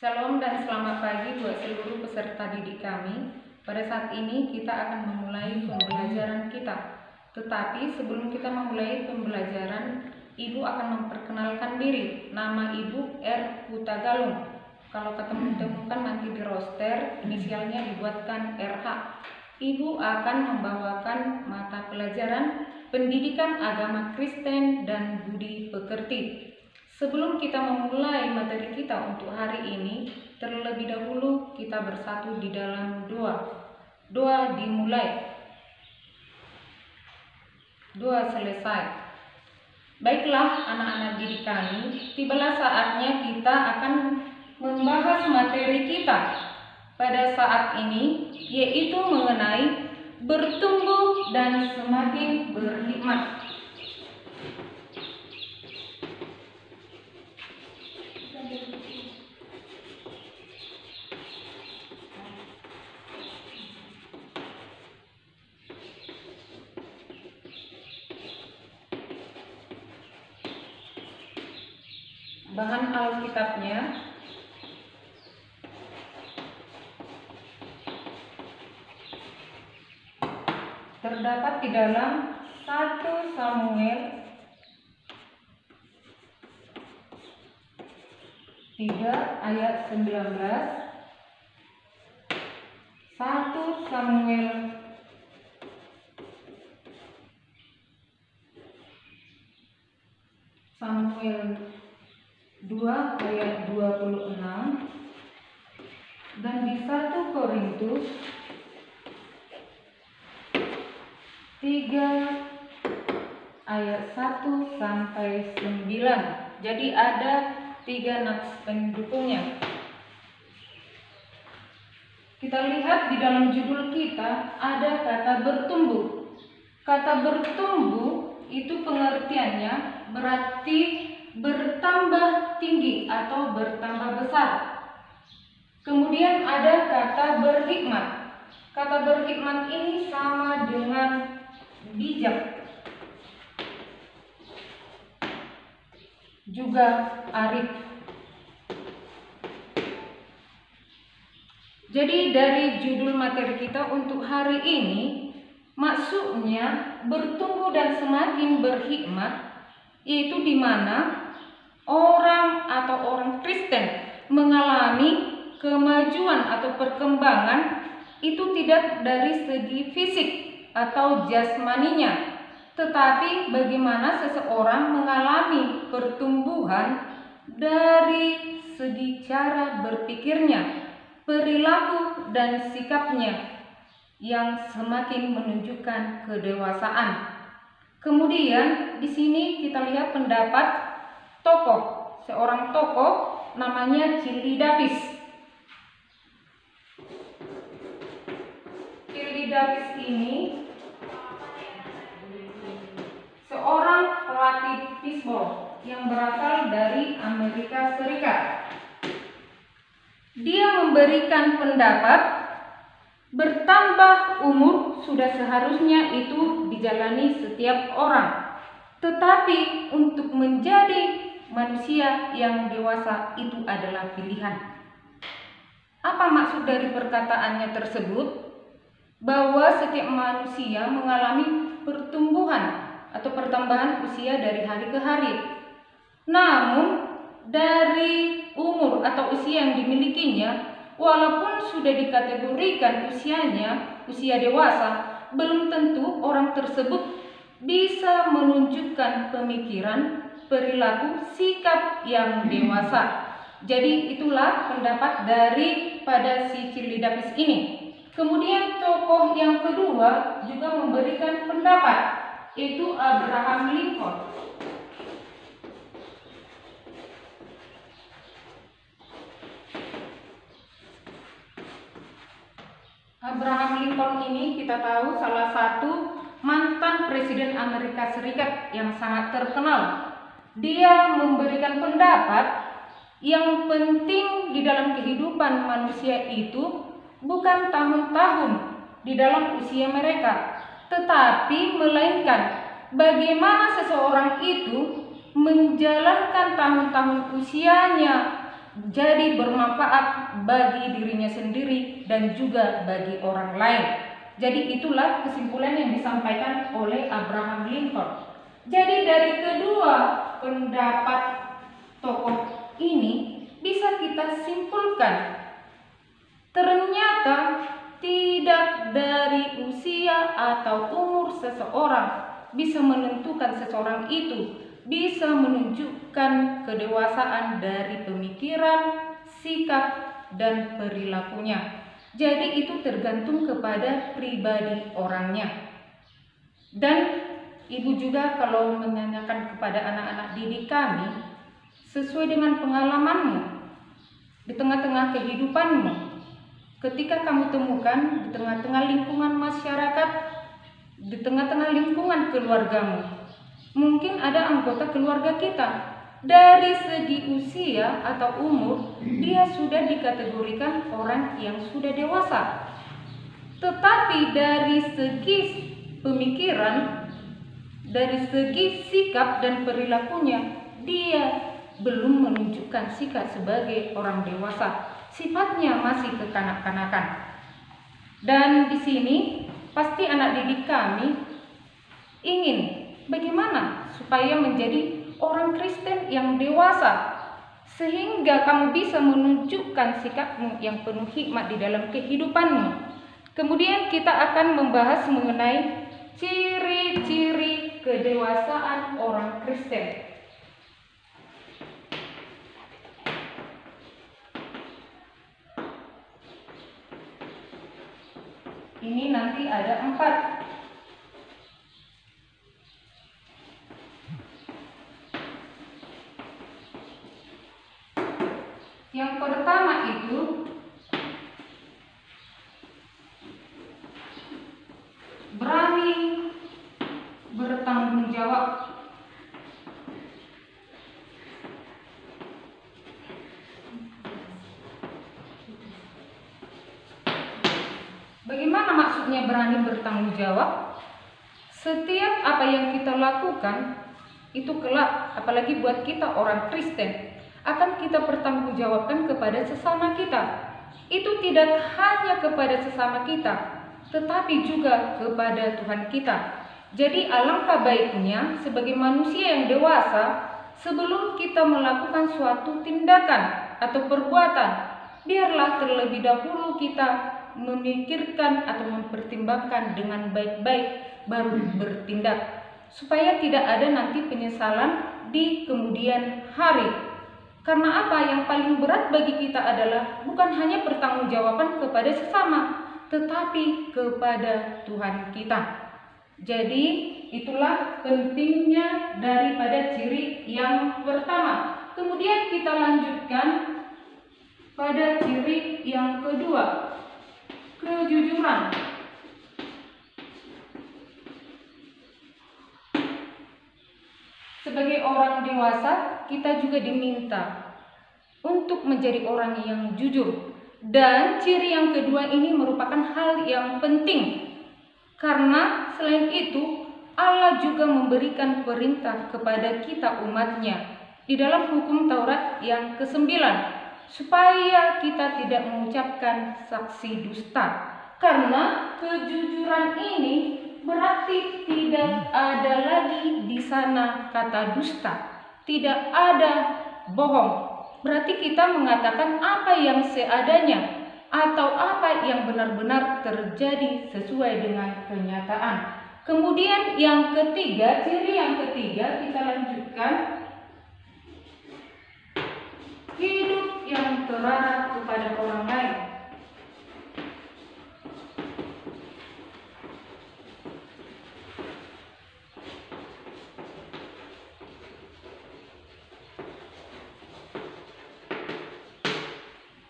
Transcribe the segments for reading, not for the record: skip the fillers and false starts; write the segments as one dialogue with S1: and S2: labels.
S1: Shalom dan selamat pagi buat seluruh peserta didik kami. Pada saat ini kita akan memulai pembelajaran kita. Tetapi sebelum kita memulai pembelajaran, Ibu akan memperkenalkan diri. Nama Ibu R. Hutagalung. Kalau temukan nanti di roster, inisialnya dibuatkan RH. Ibu akan membawakan mata pelajaran Pendidikan Agama Kristen dan Budi Pekerti. Sebelum kita memulai materi kita untuk hari ini, terlebih dahulu kita bersatu di dalam doa. Doa dimulai, doa selesai. Baiklah anak-anak didik kami, tibalah saatnya kita akan membahas materi kita pada saat ini, yaitu mengenai bertumbuh dan semakin berhikmat. Bahan Alkitabnya terdapat di dalam 1 Samuel 3 ayat 19, 1 Samuel 2 ayat 26 dan di 1 Korintus 3 ayat 1 sampai 9. Jadi ada 3 nats pendukungnya. Kita lihat di dalam judul kita ada kata bertumbuh. Kata bertumbuh itu pengertiannya berarti bertambah tinggi atau bertambah besar. Kemudian ada kata berhikmat. Kata berhikmat ini sama dengan bijak, juga arif. Jadi dari judul materi kita untuk hari ini, maksudnya bertumbuh dan semakin berhikmat, yaitu di mana orang atau orang Kristen mengalami kemajuan atau perkembangan itu tidak dari segi fisik atau jasmaninya, tetapi bagaimana seseorang mengalami pertumbuhan dari segi cara berpikirnya, perilaku dan sikapnya yang semakin menunjukkan kedewasaan. Kemudian di sini kita lihat pendapat tokoh, seorang tokoh namanya Childidapis. Childidapis ini seorang pelatih bisbol yang berasal dari Amerika Serikat. Dia memberikan pendapat bertambah umur sudah seharusnya itu dijalani setiap orang. Tetapi untuk menjadi manusia yang dewasa itu adalah pilihan. Apa maksud dari perkataannya tersebut? Bahwa setiap manusia mengalami pertumbuhan atau pertambahan usia dari hari ke hari. Namun dari umur atau usia yang dimilikinya, walaupun sudah dikategorikan usianya usia dewasa, belum tentu orang tersebut bisa menunjukkan pemikiran, perilaku, sikap yang dewasa. Jadi itulah pendapat daripada si Childidapis ini. Kemudian tokoh yang kedua juga memberikan pendapat, yaitu Abraham Lincoln. Abraham Lincoln ini kita tahu salah satu mantan presiden Amerika Serikat yang sangat terkenal. Dia memberikan pendapat yang penting di dalam kehidupan manusia itu bukan tahun-tahun di dalam usia mereka, tetapi melainkan bagaimana seseorang itu menjalankan tahun-tahun usianya jadi bermanfaat bagi dirinya sendiri dan juga bagi orang lain. Jadi itulah kesimpulan yang disampaikan oleh Abraham Lincoln. Jadi dari kedua pendapat tokoh ini bisa kita simpulkan, ternyata tidak dari usia atau umur seseorang bisa menentukan seseorang itu bisa menunjukkan kedewasaan dari pemikiran, sikap, dan perilakunya. Jadi itu tergantung kepada pribadi orangnya. Dan ibu juga kalau menanyakan kepada anak-anak didik kami, sesuai dengan pengalamanmu di tengah-tengah kehidupanmu, ketika kamu temukan di tengah-tengah lingkungan masyarakat, di tengah-tengah lingkungan keluargamu, mungkin ada anggota keluarga kita dari segi usia atau umur dia sudah dikategorikan orang yang sudah dewasa, tetapi dari segi pemikiran, dari segi sikap dan perilakunya dia belum menunjukkan sikap sebagai orang dewasa, sifatnya masih kekanak-kanakan. Dan di sini pasti anak didik kami ingin bagaimana supaya menjadi orang Kristen yang dewasa, sehingga kamu bisa menunjukkan sikapmu yang penuh hikmat di dalam kehidupanmu. Kemudian kita akan membahas mengenai ciri-ciri kedewasaan orang Kristen. Ini nanti ada 4. Yang pertama itu berani bertanggung jawab. Bagaimana maksudnya berani bertanggung jawab? Setiap apa yang kita lakukan itu kelak, apalagi buat kita orang Kristen, akan kita pertanggungjawabkan kepada sesama kita. Itu tidak hanya kepada sesama kita, tetapi juga kepada Tuhan kita. Jadi alangkah baiknya sebagai manusia yang dewasa, sebelum kita melakukan suatu tindakan atau perbuatan, biarlah terlebih dahulu kita memikirkan atau mempertimbangkan dengan baik-baik baru bertindak, supaya tidak ada nanti penyesalan di kemudian hari. Karena apa? Yang paling berat bagi kita adalah bukan hanya pertanggungjawaban kepada sesama, tetapi kepada Tuhan kita. Jadi itulah pentingnya daripada ciri yang pertama. Kemudian kita lanjutkan pada ciri yang kedua, kejujuran. Sebagai orang dewasa, kita juga diminta untuk menjadi orang yang jujur. Dan ciri yang kedua ini merupakan hal yang penting, karena selain itu Allah juga memberikan perintah kepada kita umatnya di dalam hukum Taurat yang ke-9, supaya kita tidak mengucapkan saksi dusta. Karena kejujuran ini berarti tidak ada lagi di sana kata dusta, tidak ada bohong. Berarti kita mengatakan apa yang seadanya atau apa yang benar-benar terjadi sesuai dengan kenyataan. Kemudian yang ketiga, ciri yang ketiga kita lanjutkan, hidup yang terarah kepada orang lain.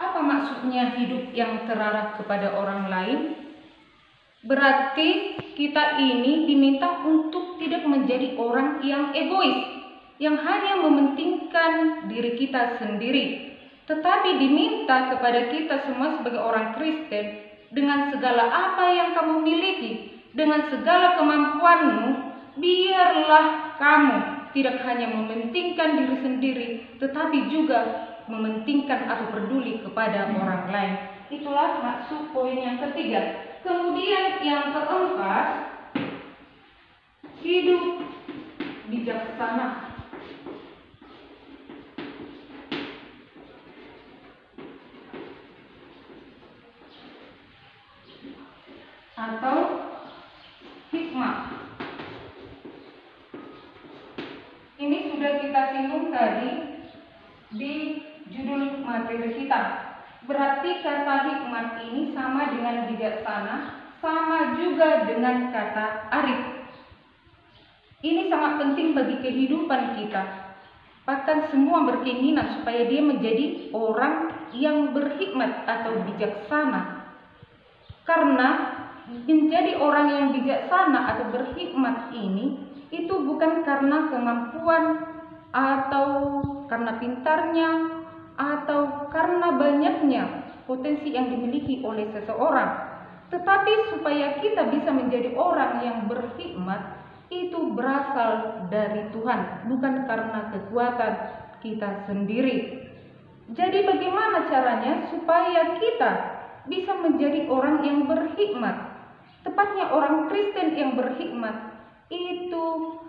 S1: Apa maksudnya hidup yang terarah kepada orang lain? Berarti kita ini diminta untuk tidak menjadi orang yang egois, yang hanya mementingkan diri kita sendiri, tetapi diminta kepada kita semua sebagai orang Kristen, dengan segala apa yang kamu miliki, dengan segala kemampuanmu, biarlah kamu tidak hanya mementingkan diri sendiri, tetapi juga mementingkan atau peduli kepada orang lain. Itulah maksud poin yang ketiga. Kemudian yang keempat, hidup bijaksana. Atau hikmah. Ini sudah kita singgung tadi di judul materi kita. Berarti kata hikmat ini sama dengan bijaksana, sama juga dengan kata arif. Ini sangat penting bagi kehidupan kita. Bahkan semua berkeinginan supaya dia menjadi orang yang berhikmat atau bijaksana. Karena menjadi orang yang bijaksana atau berhikmat ini itu bukan karena kemampuan atau karena pintarnya atau karena banyaknya potensi yang dimiliki oleh seseorang, tetapi supaya kita bisa menjadi orang yang berhikmat itu berasal dari Tuhan, bukan karena kekuatan kita sendiri. Jadi bagaimana caranya supaya kita bisa menjadi orang yang berhikmat? Tepatnya orang Kristen yang berhikmat itu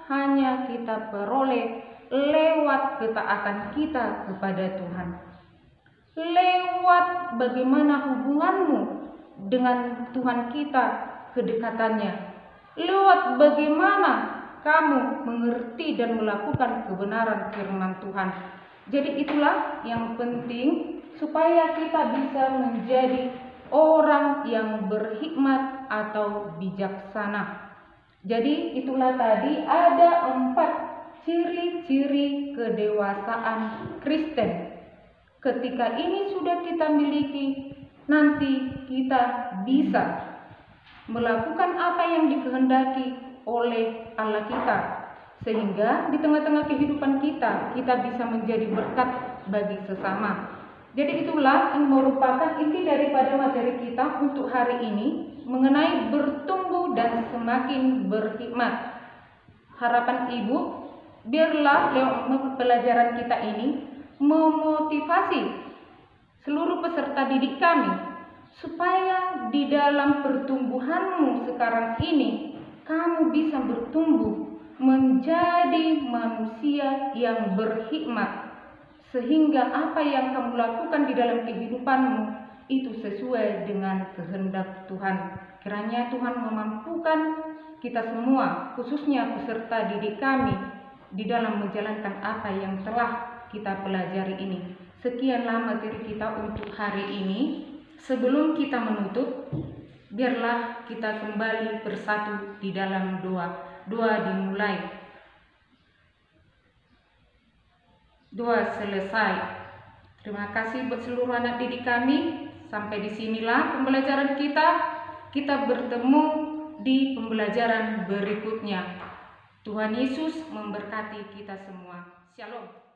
S1: hanya kita peroleh lewat ketaatan kita kepada Tuhan. Lewat bagaimana hubunganmu dengan Tuhan kita, kedekatannya. Lewat bagaimana kamu mengerti dan melakukan kebenaran firman Tuhan. Jadi itulah yang penting supaya kita bisa menjadi orang yang berhikmat atau bijaksana. Jadi itulah tadi ada 4 ciri-ciri kedewasaan Kristen. Ketika ini sudah kita miliki, nanti kita bisa melakukan apa yang dikehendaki oleh Allah kita. Sehingga di tengah-tengah kehidupan kita bisa menjadi berkat bagi sesama. Jadi itulah yang merupakan inti daripada materi kita untuk hari ini mengenai bertumbuh dan semakin berhikmat. Harapan Ibu, biarlah lewat pelajaran kita ini memotivasi seluruh peserta didik kami supaya di dalam pertumbuhanmu sekarang ini kamu bisa bertumbuh menjadi manusia yang berhikmat. Sehingga apa yang kamu lakukan di dalam kehidupanmu itu sesuai dengan kehendak Tuhan. Kiranya Tuhan memampukan kita semua, khususnya peserta didik kami, di dalam menjalankan apa yang telah kita pelajari ini. Sekianlah materi kita untuk hari ini. Sebelum kita menutup, biarlah kita kembali bersatu di dalam doa. Doa dimulai. Doa selesai. Terima kasih buat seluruh anak didik kami. Sampai disinilah pembelajaran kita. Kita bertemu di pembelajaran berikutnya. Tuhan Yesus memberkati kita semua. Shalom.